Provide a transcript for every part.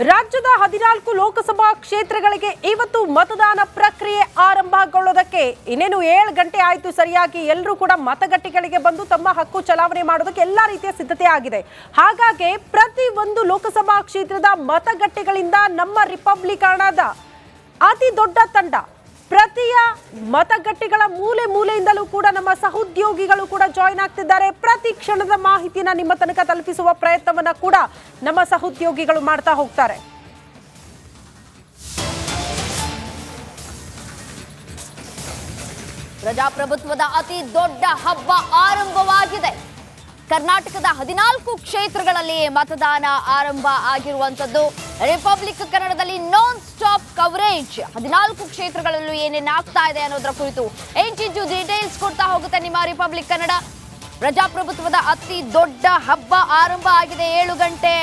ರಾಜ್ಯದ 14 ಲೋಕಸಭಾ ಕ್ಷೇತ್ರಗಳಿಗೆ ಇವತ್ತು ಮತದಾನ ಪ್ರಕ್ರಿಯೆ ಆರಂಭಗೊಳ್ಳೋದಕ್ಕೆ ಇನ್ನೇನು 7 ಗಂಟೆ ಆಯಿತು ಸರಿಯಾಗಿ ಎಲ್ಲರೂ ಕೂಡ ಮತಗಟ್ಟೆಗಳಿಗೆ ಬಂದು ತಮ್ಮ ಹಕ್ಕು ಚಲಾವಣೆ ಮಾಡೋದಕ್ಕೆ ಎಲ್ಲಾ ರೀತಿಯ ಸಿದ್ಧತೆ ಆಗಿದೆ. ಹಾಗಾಗಿ ಪ್ರತಿ ಒಂದು ಲೋಕಸಭಾ ಕ್ಷೇತ್ರದ ಮತಗಟ್ಟೆಗಳಿಂದ ನಮ್ಮ ರಿಪಬ್ಲಿಕನದ ಅತಿ ದೊಡ್ಡ ತಂಡ ಪ್ರತಿಯ ಮತಗಟ್ಟೆಗಳ ಮೂಲೆ ಮೂಲೆಯಿಂದಲೂ ಕೂಡ ನಮ್ಮ ಸಹೋದ್ಯೋಗಿಗಳು ಕೂಡ ಜಾಯಿನ್ ಆಗ್ತಿದ್ದಾರೆ. ಪ್ರತಿ ಕ್ಷಣದ ಮಾಹಿತಿಯನ್ನು ನಿಮ್ಮ ತನಕ ತಲುಪಿಸುವ ಪ್ರಯತ್ನವನ್ನ ಕೂಡ ನಮ್ಮ ಸಹೋದ್ಯೋಗಿಗಳು ಮಾಡ್ತಾ ಹೋಗ್ತಾರೆ. ಪ್ರಜಾಪ್ರಭುತ್ವದ ಅತಿ ದೊಡ್ಡ ಹಬ್ಬ ಆರಂಭವಾಗಿದೆ. ಕರ್ನಾಟಕದ 14 ಕ್ಷೇತ್ರಗಳಲ್ಲಿ ಮತದಾನ ಆರಂಭ ಆಗಿರುವಂತದ್ದು. ರಿಪಬ್ಲಿಕ್ ಕನ್ನಡದಲ್ಲಿ ನಾನ್ ಸ್ಟಾಪ್ ಕವರೇಜ್ 14 ಕ್ಷೇತ್ರಗಳಲ್ಲೂ ಏನೇನು ಆಗ್ತಾ ಇದೆ ಅನ್ನೋದರ ಕುರಿತು ಇಂಚಿಂಚು ಡೀಟೇಲ್ಸ್ ಕೊಡ್ತಾ ಹೋಗುತ್ತೆ ನಿಮ್ಮ ರಿಪಬ್ಲಿಕ್ ಕನ್ನಡ. ಪ್ರಜಾಪ್ರಭುತ್ವದ ಅತಿ ದೊಡ್ಡ ಹಬ್ಬ ಆರಂಭ ಆಗಿದೆ. 7 ಗಂಟೆ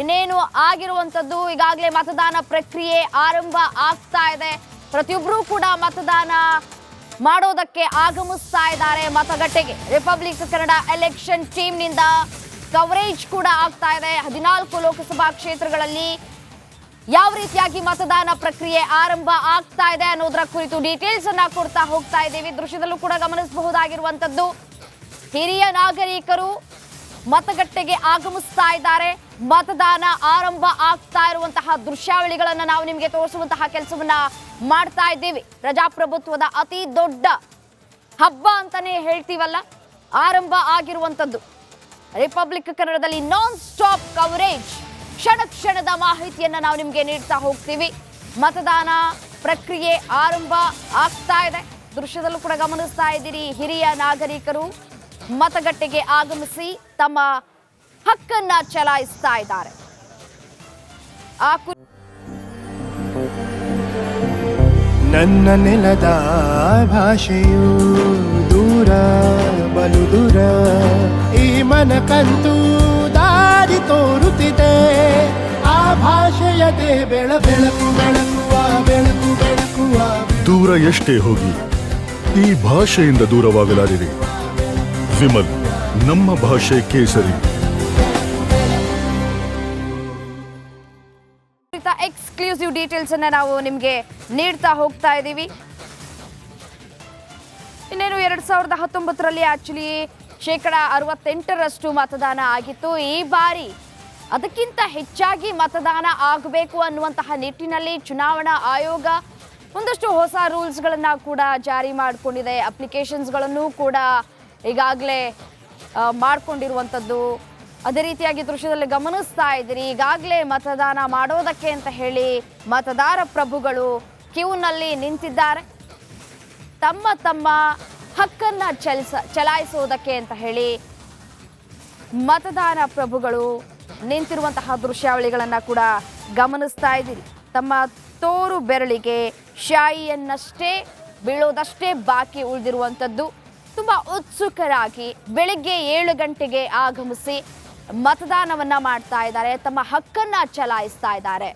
ಇನ್ನೇನು ಆಗಿರುವಂತದ್ದು. ಈಗಾಗಲೇ ಮತದಾನ ಪ್ರಕ್ರಿಯೆ ಆರಂಭ ಆಗ್ತಾ ಇದೆ. ಪ್ರತಿಯೊಬ್ಬರೂ ಕೂಡ ಮತದಾನ ಮಾಡೋದಕ್ಕೆ ಆಗಮಿಸ್ತಾ ಇದ್ದಾರೆ ಮತಗಟ್ಟೆಗೆ. ರಿಪಬ್ಲಿಕ್ ಕನ್ನಡ ಎಲೆಕ್ಷನ್ ಟೀಮ್ನಿಂದ ಕವರೇಜ್ ಕೂಡ ಆಗ್ತಾ ಇದೆ. 14 ಲೋಕಸಭಾ ಕ್ಷೇತ್ರಗಳಲ್ಲಿ ಯಾವ ರೀತಿಯಾಗಿ ಮತದಾನ ಪ್ರಕ್ರಿಯೆ ಆರಂಭ ಆಗ್ತಾ ಇದೆ ಅನ್ನೋದರ ಕುರಿತು ಡೀಟೇಲ್ಸ್ ಅನ್ನ ಕೊಡ್ತಾ ಹೋಗ್ತಾ ಇದ್ದೀವಿ. ದೃಶ್ಯದಲ್ಲೂ ಕೂಡ ಗಮನಿಸಬಹುದಾಗಿರುವಂತದ್ದು ಹಿರಿಯ ನಾಗರಿಕರು ಮತಗಟ್ಟೆಗೆ ಆಗಮಿಸ್ತಾ ಇದ್ದಾರೆ. ಮತದಾನ ಆರಂಭ ಆಗ್ತಾ ಇರುವಂತಹ ದೃಶ್ಯಾವಳಿಗಳನ್ನ ನಾವು ನಿಮಗೆ ತೋರಿಸುವಂತಹ ಕೆಲಸವನ್ನ ಮಾಡ್ತಾ ಇದ್ದೀವಿ. ಪ್ರಜಾಪ್ರಭುತ್ವದ ಅತಿ ದೊಡ್ಡ ಹಬ್ಬ ಅಂತಾನೆ ಹೇಳ್ತೀವಲ್ಲ, ಆರಂಭ ಆಗಿರುವಂತದ್ದು. ರಿಪಬ್ಲಿಕ್ ಕನ್ನಡದಲ್ಲಿ ನಾನ್ ಸ್ಟಾಪ್ ಕವರೇಜ್, ಕ್ಷಣ ಕ್ಷಣದ ಮಾಹಿತಿಯನ್ನ ನಾವು ನಿಮ್ಗೆ ನೀಡ್ತಾ ಹೋಗ್ತೀವಿ. ಮತದಾನ ಪ್ರಕ್ರಿಯೆ ಆರಂಭ ಆಗ್ತಾ ಇದೆ. ದೃಶ್ಯದಲ್ಲೂ ಕೂಡ ಗಮನಿಸ್ತಾ ಇದ್ದೀರಿ, ಹಿರಿಯ ನಾಗರಿಕರು ಮತಗಟ್ಟೆಗೆ ಆಗಮಿಸಿ ತಮ್ಮ ಹಕ್ಕನ್ನ ಚಲಾಯಿಸ್ತಾ ಇದ್ದಾರೆ. ನನ್ನ ನೆಲದ ಭಾಷೆಯು ದೂರ ಬಲು ದೂರ, ಈ ಮನಕಂತೂ ದಾರಿ ತೋರುತ್ತಿದೆ. ಆ ಭಾಷೆಯದೇ ಬೆಳಕು ಬೆಳಕುವ ಬೆಳಕು ಬೆಳಕುವ. ದೂರ ಎಷ್ಟೇ ಹೋಗಿ ಈ ಭಾಷೆಯಿಂದ ದೂರವಾಗಲಾರಿರಿ. ವಿಮಲ್, ನಮ್ಮ ಭಾಷೆ ಕೇಸರಿ. ಎಕ್ಸ್ಕ್ಲೂಸಿವ್ ಡೀಟೇಲ್ಸ್ ಅನ್ನ ನಾವು ನಿಮ್ಗೆ ನೀಡ್ತಾ ಹೋಗ್ತಾ ಇದ್ದೀವಿ. ಇನ್ನೇನು 2019ರಲ್ಲಿ ಆಕ್ಚುಲಿ 68% ಮತದಾನ ಆಗಿತ್ತು. ಈ ಬಾರಿ ಅದಕ್ಕಿಂತ ಹೆಚ್ಚಾಗಿ ಮತದಾನ ಆಗಬೇಕು ಅನ್ನುವಂತಹ ನಿಟ್ಟಿನಲ್ಲಿ ಚುನಾವಣಾ ಆಯೋಗ ಒಂದಷ್ಟು ಹೊಸ ರೂಲ್ಸ್ಗಳನ್ನ ಕೂಡ ಜಾರಿ ಮಾಡಿಕೊಂಡಿದೆ. ಅಪ್ಲಿಕೇಶನ್ಸ್ಗಳನ್ನು ಕೂಡ ಈಗಾಗಲೇ ಮಾಡಿಕೊಂಡಿರುವಂಥದ್ದು. ಅದೇ ರೀತಿಯಾಗಿ ದೃಶ್ಯದಲ್ಲಿ ಗಮನಿಸ್ತಾ ಇದ್ದೀರಿ, ಈಗಾಗಲೇ ಮತದಾನ ಮಾಡೋದಕ್ಕೆ ಅಂತ ಹೇಳಿ ಮತದಾರ ಪ್ರಭುಗಳು ಕ್ಯೂನಲ್ಲಿ ನಿಂತಿದ್ದಾರೆ. ತಮ್ಮ ತಮ್ಮ ಹಕ್ಕನ್ನ ಚಲಾಯಿಸೋದಕ್ಕೆ ಅಂತ ಹೇಳಿ ಮತದಾನ ಪ್ರಭುಗಳು ನಿಂತಿರುವಂತಹ ದೃಶ್ಯಾವಳಿಗಳನ್ನು ಕೂಡ ಗಮನಿಸ್ತಾ ಇದ್ದೀರಿ. ತಮ್ಮ ತೋರು ಬೆರಳಿಗೆ ಶಾಯಿಯನ್ನಷ್ಟೇ ಬೀಳೋದಷ್ಟೇ ಬಾಕಿ ಉಳಿದಿರುವಂಥದ್ದು. ತುಂಬ ಉತ್ಸುಕರಾಗಿ ಬೆಳಿಗ್ಗೆ 7 ಗಂಟೆಗೆ ಆಗಮಿಸಿ ಮತದಾನವನ್ನ ಮಾಡ್ತಾ ಇದ್ದಾರೆ, ತಮ್ಮ ಹಕ್ಕನ್ನ ಚಲಾಯಿಸ್ತಾ ಇದ್ದಾರೆ.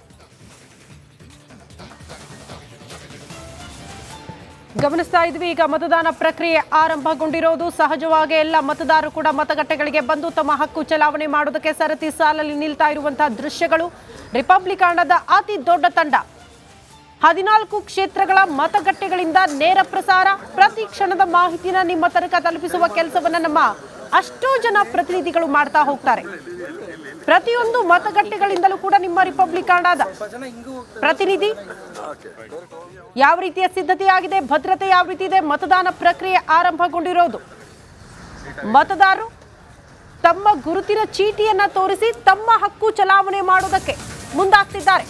ಗಮನಿಸ್ತಾ ಇದ್ವಿ, ಈಗ ಮತದಾನ ಪ್ರಕ್ರಿಯೆ ಆರಂಭಗೊಂಡಿರೋದು. ಸಹಜವಾಗಿ ಎಲ್ಲ ಮತದಾರರು ಕೂಡ ಮತಗಟ್ಟೆಗಳಿಗೆ ಬಂದು ತಮ್ಮ ಹಕ್ಕು ಚಲಾವಣೆ ಮಾಡೋದಕ್ಕೆ ಸರತಿ ಸಾಲಲ್ಲಿ ನಿಲ್ತಾ ಇರುವಂತಹ ದೃಶ್ಯಗಳು. ರಿಪಬ್ಲಿಕನದ ಅತಿ ದೊಡ್ಡ ತಂಡ 14 ಕ್ಷೇತ್ರಗಳ ಮತಗಟ್ಟೆಗಳಿಂದ ನೇರ ಪ್ರಸಾರ, ಪ್ರತಿ ಕ್ಷಣದ ಮಾಹಿತಿನ ನಿಮ್ಮ ತನಕ ತಲುಪಿಸುವ ಕೆಲಸವನ್ನ ನಮ್ಮ ಅಷ್ಟೋ ಜನ ಪ್ರತಿನಿಧಿಗಳು ಮಾಡ್ತಾ ಹೋಗ್ತಾರೆ. ಪ್ರತಿಯೊಂದು ಮತಗಟ್ಟೆಗಳಿಂದಲೂ ಕೂಡ ನಿಮ್ಮ ರಿಪಬ್ಲಿಕನದ ಪ್ರತಿನಿಧಿ ಯಾವ ರೀತಿಯ ಸಿದ್ಧತೆ ಆಗಿದೆ, ಭದ್ರತೆ ಯಾವ ರೀತಿ ಇದೆ, ಮತದಾನ ಪ್ರಕ್ರಿಯೆ ಆರಂಭಗೊಂಡಿರೋದು. ಮತದಾರರು ತಮ್ಮ ಗುರುತಿನ ಚೀಟಿಯನ್ನ ತೋರಿಸಿ ತಮ್ಮ ಹಕ್ಕು ಚಲಾವಣೆ ಮಾಡೋದಕ್ಕೆ ಮುಂದಾಗ್ತಿದ್ದಾರೆ.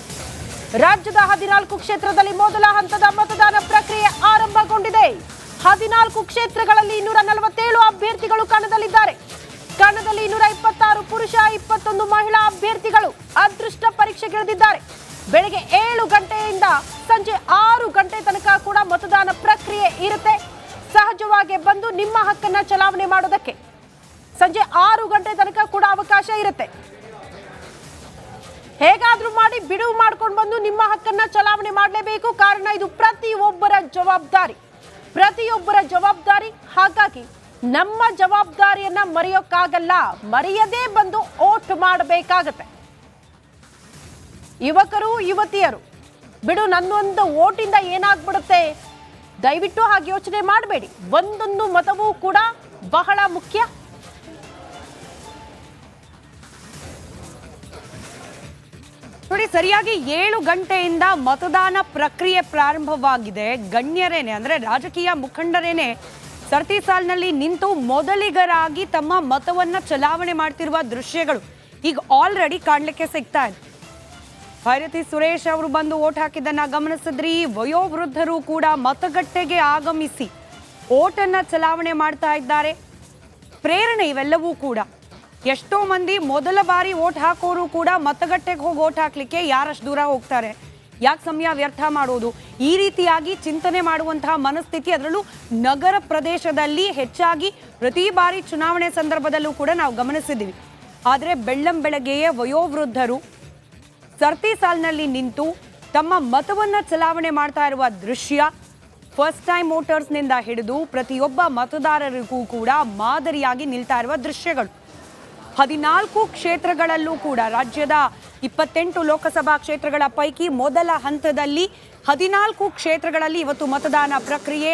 ರಾಜ್ಯದ 14 ಕ್ಷೇತ್ರದಲ್ಲಿ ಮೊದಲ ಹಂತದ ಮತದಾನ ಪ್ರಕ್ರಿಯೆ ಆರಂಭಗೊಂಡಿದೆ. 14 ಕ್ಷೇತ್ರಗಳಲ್ಲಿ 247 ಅಭ್ಯರ್ಥಿಗಳು ಕಣದಲ್ಲಿದ್ದಾರೆ. ಕಣದಲ್ಲಿ 226 ಪುರುಷ, 21 ಮಹಿಳಾ ಅಭ್ಯರ್ಥಿಗಳು ಅದೃಷ್ಟ ಪರೀಕ್ಷೆಗಿಳಿದಿದ್ದಾರೆ. ಬೆಳಗ್ಗೆ 7 ಗಂಟೆಯಿಂದ ಸಂಜೆ 6 ಗಂಟೆ ತನಕ ಕೂಡ ಮತದಾನ ಪ್ರಕ್ರಿಯೆ ಇರುತ್ತೆ. ಸಹಜವಾಗಿ ಬಂದು ನಿಮ್ಮ ಹಕ್ಕನ್ನ ಚಲಾವಣೆ ಮಾಡೋದಕ್ಕೆ ಸಂಜೆ 6 ಗಂಟೆ ತನಕ ಕೂಡ ಅವಕಾಶ ಇರುತ್ತೆ. ಹೇಗಾದ್ರೂ ಮಾಡಿ ಬಿಡುವು ಮಾಡ್ಕೊಂಡು ಬಂದು ನಿಮ್ಮ ಹಕ್ಕನ್ನ ಚಲಾವಣೆ ಮಾಡಲೇಬೇಕು. ಕಾರಣ ಇದು ಪ್ರತಿಯೊಬ್ಬರ ಜವಾಬ್ದಾರಿ. ಹಾಗಾಗಿ ನಮ್ಮ ಜವಾಬ್ದಾರಿಯನ್ನ ಮರೆಯೋಕ್ಕಾಗಲ್ಲ. ಮರೆಯದೇ ಬಂದು ವೋಟ್ ಮಾಡಬೇಕಾಗತ್ತೆ. ಯುವಕರು ಯುವತಿಯರು ಬಿಡು ನನ್ನೊಂದು ಓಟಿಂದ ಏನಾಗ್ಬಿಡುತ್ತೆ, ದಯವಿಟ್ಟು ಹಾಗೆ ಯೋಚನೆ ಮಾಡಬೇಡಿ. ಒಂದೊಂದು ಮತವೂ ಕೂಡ ಬಹಳ ಮುಖ್ಯ. ನೋಡಿ, ಸರಿಯಾಗಿ 7 ಗಂಟೆಯಿಂದ ಮತದಾನ ಪ್ರಕ್ರಿಯೆ ಪ್ರಾರಂಭವಾಗಿದೆ. ಗಣ್ಯರೇನೆ ಅಂದ್ರೆ ರಾಜಕೀಯ ಮುಖಂಡರೇನೆ ಸರತಿ ಸಾಲಿನಲ್ಲಿ ನಿಂತು ಮೊದಲಿಗರಾಗಿ ತಮ್ಮ ಮತವನ್ನ ಚಲಾವಣೆ ಮಾಡ್ತಿರುವ ದೃಶ್ಯಗಳು ಈಗ ಆಲ್ರೆಡಿ ಕಾಣ್ಲಿಕ್ಕೆ ಸಿಗ್ತಾ ಇದೆ. ಭೈರತಿ ಸುರೇಶ್ ಅವರು ಬಂದು ಓಟ್ ಹಾಕಿದ್ದನ್ನ ಗಮನಿಸಿದ್ರಿ. ವಯೋವೃದ್ಧರು ಕೂಡ ಮತಗಟ್ಟೆಗೆ ಆಗಮಿಸಿ ಓಟನ್ನ ಚಲಾವಣೆ ಮಾಡ್ತಾ ಇದ್ದಾರೆ. ಪ್ರೇರಣೆ ಇವೆಲ್ಲವೂ ಕೂಡ. ಎಷ್ಟೋ ಮಂದಿ ಮೊದಲ ಬಾರಿ ಓಟ್ ಹಾಕೋರು ಕೂಡ ಮತಗಟ್ಟೆಗೆ ಹೋಗಿ ಓಟ್ ಹಾಕ್ಲಿಕ್ಕೆ ಯಾರಷ್ಟು ದೂರ ಹೋಗ್ತಾರೆ, ಯಾಕೆ ಸಮಯ ವ್ಯರ್ಥ ಮಾಡೋದು, ಈ ರೀತಿಯಾಗಿ ಚಿಂತನೆ ಮಾಡುವಂತಹ ಮನಸ್ಥಿತಿ ಅದರಲ್ಲೂ ನಗರ ಪ್ರದೇಶದಲ್ಲಿ ಹೆಚ್ಚಾಗಿ ಪ್ರತಿ ಬಾರಿ ಚುನಾವಣೆ ಸಂದರ್ಭದಲ್ಲೂ ಕೂಡ ನಾವು ಗಮನಿಸಿದ್ದೀವಿ. ಆದರೆ ಬೆಳ್ಳಂಬೆಳಗ್ಗೆಯೇ ವಯೋವೃದ್ಧರು ಸರತಿ ಸಾಲಿನಲ್ಲಿ ನಿಂತು ತಮ್ಮ ಮತವನ್ನ ಚಲಾವಣೆ ಮಾಡ್ತಾ ಇರುವ ದೃಶ್ಯ ಫಸ್ಟ್ ಟೈಮ್ ವೋಟರ್ಸ್ನಿಂದ ಹಿಡಿದು ಪ್ರತಿಯೊಬ್ಬ ಮತದಾರರಿಗೂ ಕೂಡ ಮಾದರಿಯಾಗಿ ನಿಲ್ತಾ ಇರುವ ದೃಶ್ಯಗಳು. 14 ಕ್ಷೇತ್ರಗಳಲ್ಲೂ ಕೂಡ ರಾಜ್ಯದ 28 ಲೋಕಸಭಾ ಕ್ಷೇತ್ರಗಳ ಪೈಕಿ ಮೊದಲ ಹಂತದಲ್ಲಿ 14 ಕ್ಷೇತ್ರಗಳಲ್ಲಿ ಇವತ್ತು ಮತದಾನ ಪ್ರಕ್ರಿಯೆ